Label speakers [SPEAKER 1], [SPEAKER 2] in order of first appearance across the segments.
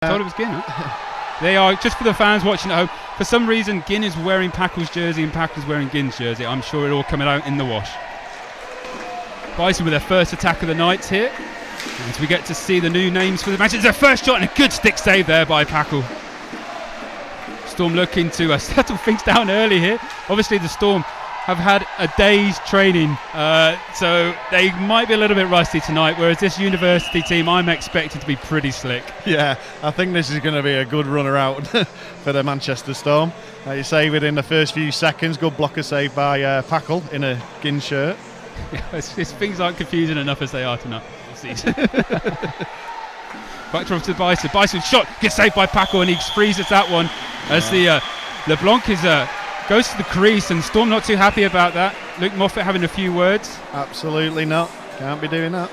[SPEAKER 1] Thought it was Ginn, huh? They are, just for the fans watching at home, for some reason Ginn is wearing Packel's jersey and Packel's wearing Ginn's jersey. I'm sure it all coming out in the wash. Bison with their first attack of the night here. As we get to see the new names for the match. It's their first shot and a good stick save there by Packel. Storm looking to settle things down early here. Obviously the Storm have had a day's training, so they might be a little bit rusty tonight, whereas this University team I'm expecting to be pretty slick.
[SPEAKER 2] Yeah, I think this is going to be a good runner out for the Manchester Storm. You say within the first few seconds, good blocker save by Packel in a Ginn shirt.
[SPEAKER 1] Yeah, things aren't confusing enough as they are tonight. Back to the Bison. Bison shot, gets saved by Packel, and he freezes that one as the LeBlanc is goes to the crease, and Storm not too happy about that. Luke Moffat having a few words.
[SPEAKER 2] Absolutely not. Can't be doing that.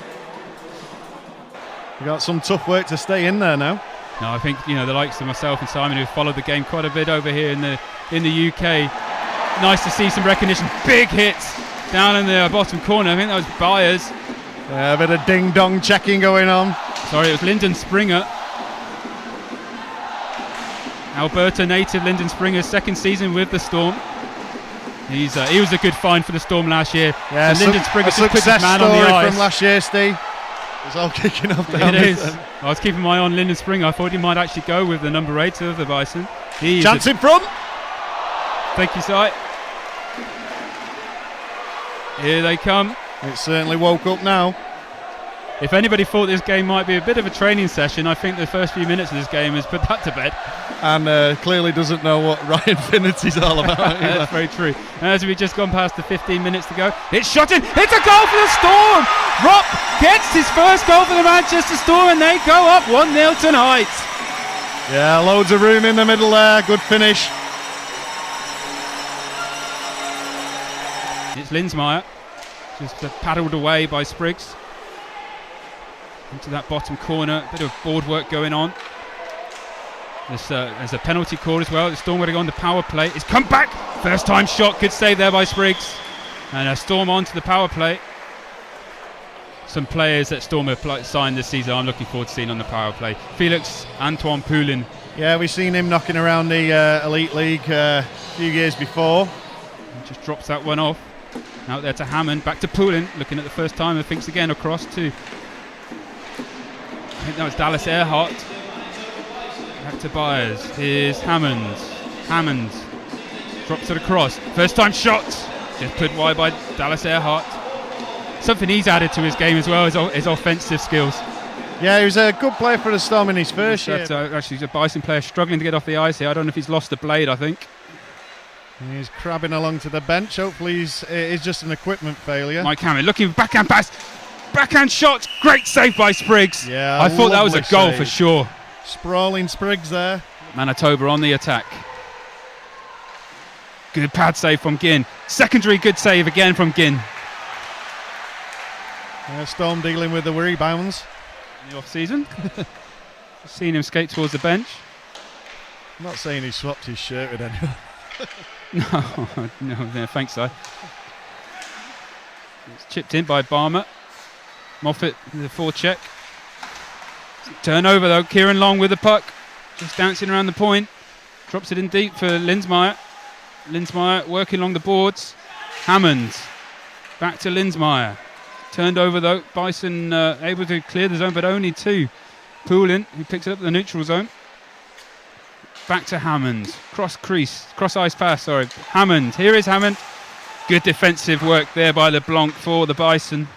[SPEAKER 2] We've got some tough work to stay in there now.
[SPEAKER 1] No, I think the likes of myself and Simon, who've followed the game quite a bit over here in the UK. Nice to see some recognition. Big hits down in the bottom corner. I think that was Byers.
[SPEAKER 2] Yeah, a bit of ding-dong checking going on.
[SPEAKER 1] Sorry, it was Lyndon Springer. Alberta native Lyndon Springer, second season with the Storm. He was a good find for the Storm last year.
[SPEAKER 2] Yeah,
[SPEAKER 1] Lyndon Springer just put his
[SPEAKER 2] success
[SPEAKER 1] man on the
[SPEAKER 2] story
[SPEAKER 1] ice
[SPEAKER 2] from last year, Steve. It's all kicking off down.
[SPEAKER 1] It is. I was keeping my eye on Lyndon Springer. I thought he might actually go with the number 8 of the Bison.
[SPEAKER 2] Chance in front.
[SPEAKER 1] Thank you, Si. Here they come.
[SPEAKER 2] It certainly woke up now.
[SPEAKER 1] If anybody thought this game might be a bit of a training session, I think the first few minutes of this game has put that to bed.
[SPEAKER 2] And clearly doesn't know what Ryan Finnerty's all about.
[SPEAKER 1] That's very true. As we've just gone past the 15 minutes to go, it's shot in. It's a goal for the Storm. Rock gets his first goal for the Manchester Storm, and they go up 1-0 tonight.
[SPEAKER 2] Yeah, loads of room in the middle there. Good finish.
[SPEAKER 1] It's Linsmeyer, just paddled away by Spriggs. Into that bottom corner, bit of board work going on. There's a penalty call as well. The Storm going to go on the power play. It's come back. First time shot. Good save there by Spriggs. And a Storm on to the power play. Some players that Storm have signed this season I'm looking forward to seeing on the power play. Felix Antoine Poulin.
[SPEAKER 2] Yeah, we've seen him knocking around the Elite League a few years before.
[SPEAKER 1] He just drops that one off. Out there to Hammond. Back to Poulin. Looking at the first time and thinks again across to... I think that was Dallas Earhart. Back to Byers. Here's Hammond. Hammond drops it across. First time shot. Just put wide by Dallas Earhart. Something he's added to his game as well is his offensive skills.
[SPEAKER 2] Yeah, he was a good player for the Storm in his first year.
[SPEAKER 1] Actually, he's a Bison player struggling to get off the ice here. I don't know if he's lost the blade, I think.
[SPEAKER 2] He's crabbing along to the bench. Hopefully it's just an equipment failure.
[SPEAKER 1] Mike Hammond looking backhand pass. Backhand shot, great save by Spriggs.
[SPEAKER 2] Yeah,
[SPEAKER 1] I thought that was a goal
[SPEAKER 2] save
[SPEAKER 1] for sure.
[SPEAKER 2] Sprawling Spriggs there.
[SPEAKER 1] Manitoba on the attack. Good pad save from Ginn. Secondary good save again from Ginn.
[SPEAKER 2] Storm dealing with the rebounds.
[SPEAKER 1] In the off-season. Seen him skate towards the bench.
[SPEAKER 2] I'm not saying he swapped his shirt with anyone.
[SPEAKER 1] No, thanks, Si. It's chipped in by Barmer. Moffat with a forecheck. Turnover though, Kieran Long with the puck. Just dancing around the point. Drops it in deep for Linsmeyer. Linsmeyer working along the boards. Hammond. Back to Linsmeyer. Turned over though. Bison able to clear the zone, but only to Poulin, who picks it up in the neutral zone. Back to Hammond. Cross ice pass, sorry. Hammond. Here is Hammond. Good defensive work there by LeBlanc for the Bison.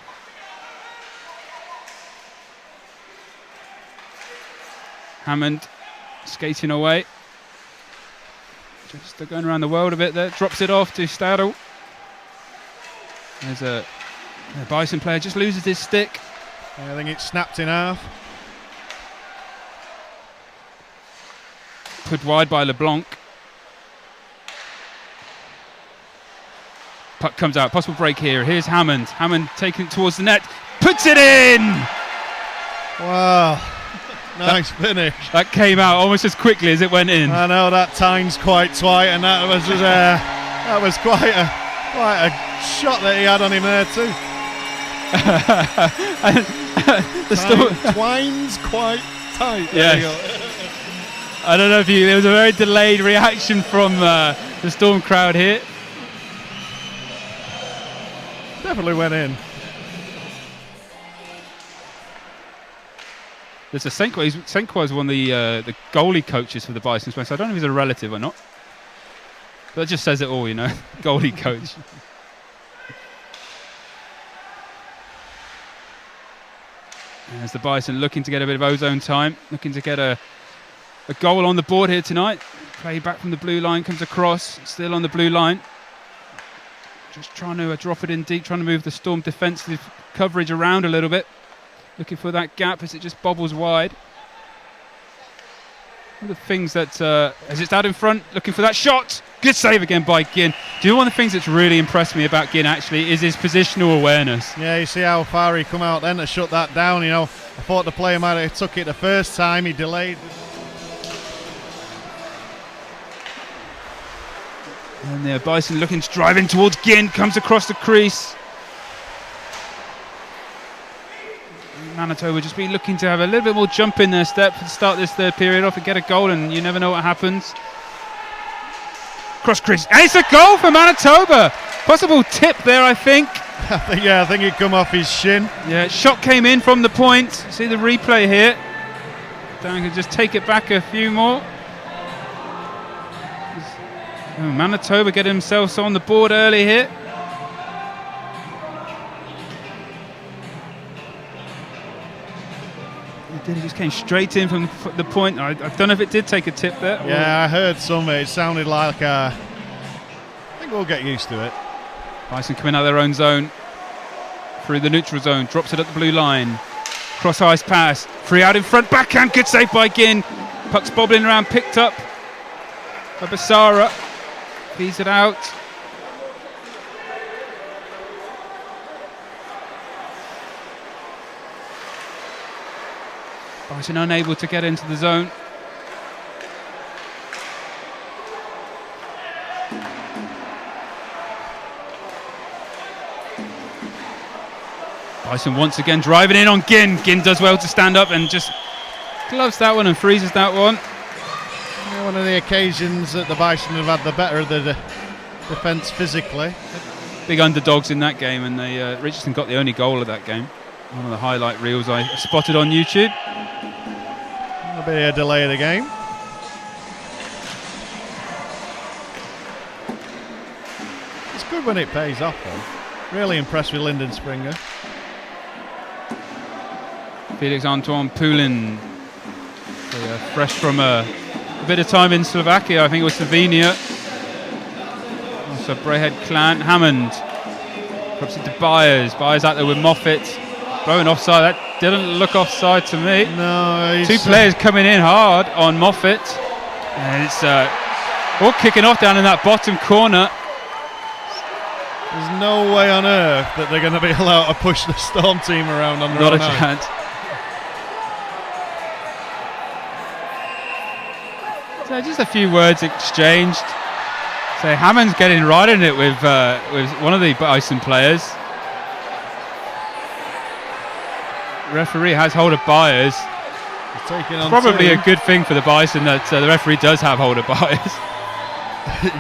[SPEAKER 1] Hammond skating away. Just going around the world a bit there. Drops it off to Stadel. There's a Bison player just loses his stick.
[SPEAKER 2] I think it's snapped in half.
[SPEAKER 1] Put wide by LeBlanc. Puck comes out. Possible break here. Here's Hammond. Hammond taking it towards the net. Puts it in!
[SPEAKER 2] Wow. Nice finish.
[SPEAKER 1] That came out almost as quickly as it went in.
[SPEAKER 2] I know that time's quite tight, and that was quite a shot that he had on him there too.
[SPEAKER 1] The
[SPEAKER 2] Twine's quite tight.
[SPEAKER 1] Yeah. I don't know if there was a very delayed reaction from the Storm crowd here.
[SPEAKER 2] Definitely went in.
[SPEAKER 1] There's a Senkwa is one of the goalie coaches for the Bisons, so I don't know if he's a relative or not. But that just says it all, you know. Goalie coach. As the Bison looking to get a bit of ozone time, looking to get a goal on the board here tonight. Play back from the blue line, comes across, still on the blue line. Just trying to drop it in deep, trying to move the Storm defensive coverage around a little bit. Looking for that gap as it just bobbles wide. One of the things that, as it's out in front, looking for that shot. Good save again by Ginn. Do you know one of the things that's really impressed me about Ginn actually is his positional awareness?
[SPEAKER 2] Yeah, you see how far he come out then to shut that down, you know. I thought the player might have took it the first time, he delayed.
[SPEAKER 1] And the Bison looking to drive in towards Ginn, comes across the crease. Manitoba just be looking to have a little bit more jump in their step to start this third period off and get a goal, and you never know what happens. Cross crease, and it's a goal for Manitoba. Possible tip there, I think.
[SPEAKER 2] I think it come off his shin.
[SPEAKER 1] Yeah, shot came in from the point. See the replay here. Dan can just take it back a few more. Manitoba get themselves on the board early here. He just came straight in from the point. I don't know if it did take a tip there.
[SPEAKER 2] Yeah, I heard some. It sounded like I think we'll get used to it.
[SPEAKER 1] Bison coming out of their own zone. Through the neutral zone. Drops it at the blue line. Cross ice pass. Free out in front. Backhand. Good save by Ginn. Puck's bobbling around. Picked up by Basara. Feeds it out. Bison unable to get into the zone. Bison once again driving in on Ginn. Ginn does well to stand up and just gloves that one and freezes that one.
[SPEAKER 2] Yeah, one of the occasions that the Bison have had the better of the defence physically.
[SPEAKER 1] Big underdogs in that game, and Richardson got the only goal of that game. One of the highlight reels I spotted on YouTube.
[SPEAKER 2] A bit of a delay of the game. It's good when it pays off though. Really impressed with Lyndon Springer.
[SPEAKER 1] Felix Antoine Poulin, fresh from a bit of time in Slovakia. I think it was Slovenia. Also Brayhead Clan. Hammond drops it to Byers. Byers out there with Moffat. Blowing offside. That didn't look offside to me.
[SPEAKER 2] No.
[SPEAKER 1] Two players coming in hard on Moffat. And it's all kicking off down in that bottom corner.
[SPEAKER 2] There's no way on earth that they're going to be allowed to push the Storm team around on their
[SPEAKER 1] Not
[SPEAKER 2] own
[SPEAKER 1] a chance. So just a few words exchanged. So Hammond's getting right in it with one of the Bison players. Referee has hold of Byers. Probably a good thing for the Bison that the referee does have hold of Byers.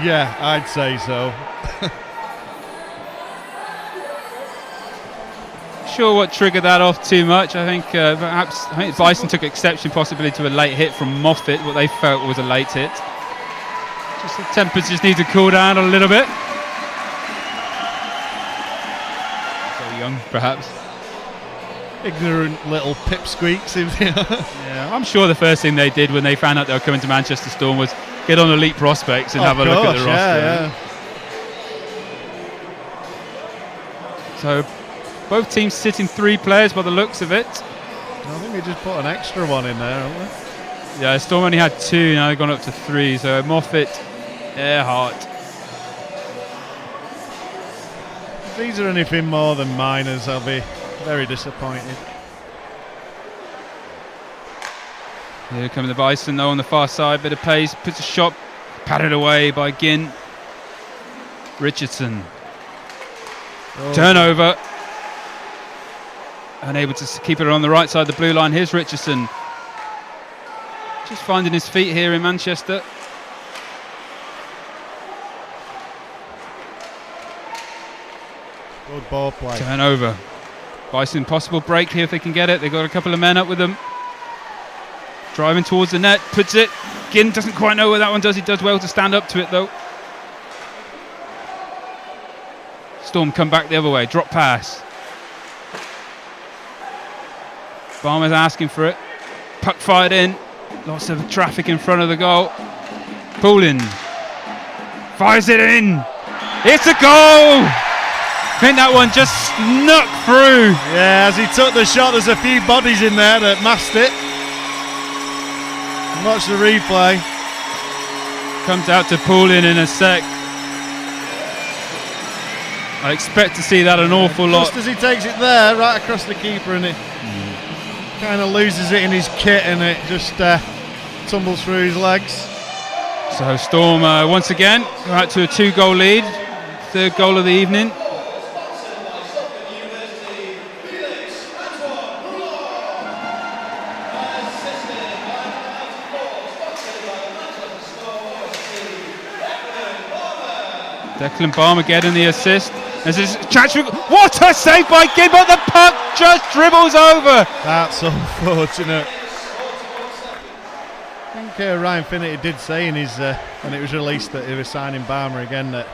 [SPEAKER 2] Yeah, I'd say so.
[SPEAKER 1] Sure what triggered that off too much. I think Bison took exception possibly to a late hit from Moffat, what they felt was a late hit. Just the tempers just need to cool down a little bit. So young, perhaps.
[SPEAKER 2] Ignorant little pipsqueaks.
[SPEAKER 1] Yeah, I'm sure the first thing they did when they found out they were coming to Manchester Storm was get on Elite Prospects and have a look at the roster.
[SPEAKER 2] Yeah.
[SPEAKER 1] So both teams sitting 3 players by the looks of it.
[SPEAKER 2] I think we just put an extra one in there, haven't we?
[SPEAKER 1] Yeah, Storm only had 2, now they've gone up to 3. So Moffat, Earhart.
[SPEAKER 2] If these are anything more than minors, I'll be very disappointed.
[SPEAKER 1] Here come the Bison though on the far side, bit of pace, puts a shot, patted away by Ginn. Richardson. Turnover. Unable to keep it on the right side of the blue line. Here's Richardson. Just finding his feet here in Manchester.
[SPEAKER 2] Good ball play.
[SPEAKER 1] Turnover. Bison possible break here if they can get it. They've got a couple of men up with them. Driving towards the net, puts it. Ginn doesn't quite know where that one does. He does well to stand up to it though. Storm come back the other way. Drop pass. Barmer's asking for it. Puck fired in. Lots of traffic in front of the goal. Poulin fires it in. It's a goal! I think that one just snuck through.
[SPEAKER 2] Yeah, as he took the shot, there's a few bodies in there that masked it. Watch the replay.
[SPEAKER 1] Comes out to Poulin in a sec. I expect to see that an awful lot.
[SPEAKER 2] Just as he takes it there, right across the keeper, and it kind of loses it in his kit, and it just tumbles through his legs.
[SPEAKER 1] So Storm once again go out to a 2-goal lead. Third goal of the evening. Declan Barmer getting the assist. This is chance. What a save by Ginn, but the puck just dribbles over.
[SPEAKER 2] That's unfortunate. I think Ryan Finnerty did say in his when it was released that he was signing Barmer again, that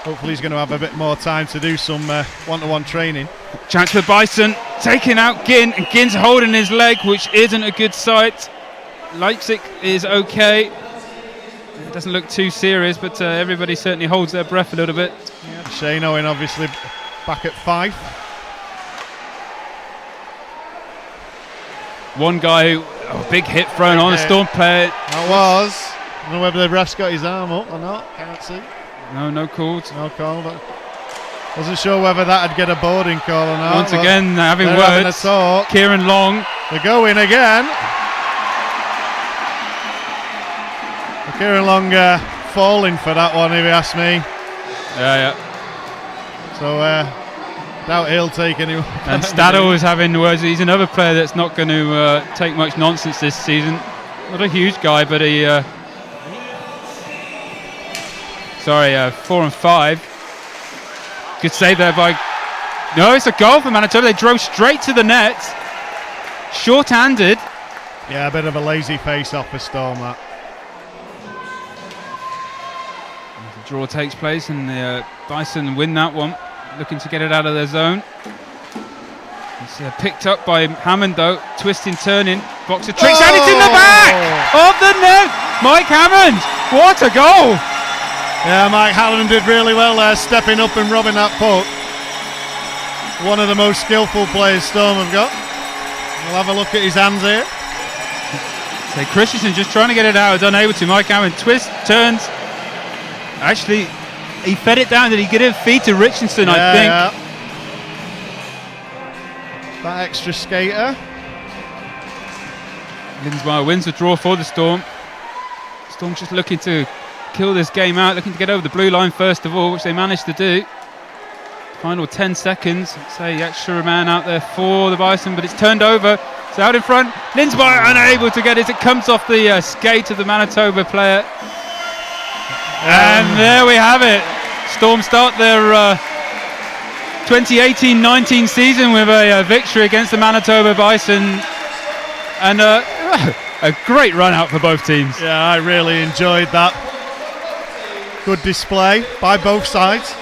[SPEAKER 2] hopefully he's going to have a bit more time to do some one-to-one training.
[SPEAKER 1] Chance for Bison, taking out Ginn, and Ginn's holding his leg, which isn't a good sight. Leipzig is okay. It doesn't look too serious, but everybody certainly holds their breath a little bit.
[SPEAKER 2] Yeah, Shane Owen obviously back at 5.
[SPEAKER 1] One guy who, big hit thrown on a Storm player.
[SPEAKER 2] That was. I don't know whether the ref's got his arm up or not. Can't see.
[SPEAKER 1] No calls.
[SPEAKER 2] No call, but wasn't sure whether that'd get a boarding call or not.
[SPEAKER 1] Once again, having words.
[SPEAKER 2] Having a talk.
[SPEAKER 1] Kieran Long.
[SPEAKER 2] They're going again. Kieran Long falling for that one, if you ask me.
[SPEAKER 1] Yeah.
[SPEAKER 2] So doubt he'll take any.
[SPEAKER 1] And Staddle is having words. He's another player that's not going to take much nonsense this season. Not a huge guy, but he. 4 and 5. Good save there by. No, it's a goal for Manitoba. They drove straight to the net. Short-handed.
[SPEAKER 2] Yeah, a bit of a lazy face-off for Storm, that.
[SPEAKER 1] The draw takes place and the Bison win that one, looking to get it out of their zone. It's picked up by Hammond though, twisting, turning, boxer tricks, and it's in the back of the net. Mike Hammond, what a goal!
[SPEAKER 2] Yeah, Mike Hammond did really well there, stepping up and robbing that puck. One of the most skillful players Storm have got. We'll have a look at his hands here.
[SPEAKER 1] So Christensen just trying to get it out, unable to. Mike Hammond twists, turns. Actually, he fed it down. Did he get it feed to Richardson, I think?
[SPEAKER 2] Yeah. That extra skater.
[SPEAKER 1] Linsmeyer wins the draw for the Storm. Storm just looking to kill this game out, looking to get over the blue line first of all, which they managed to do. Final 10 seconds. Say the extra man out there for the Bison, but it's turned over. It's out in front. Linsmeyer unable to get it. It comes off the skate of the Manitoba player. And there we have it. Storm start their 2018-19 season with a victory against the Manitoba Bison, and a great run out for both teams.
[SPEAKER 2] Yeah, I really enjoyed that. Good display by both sides.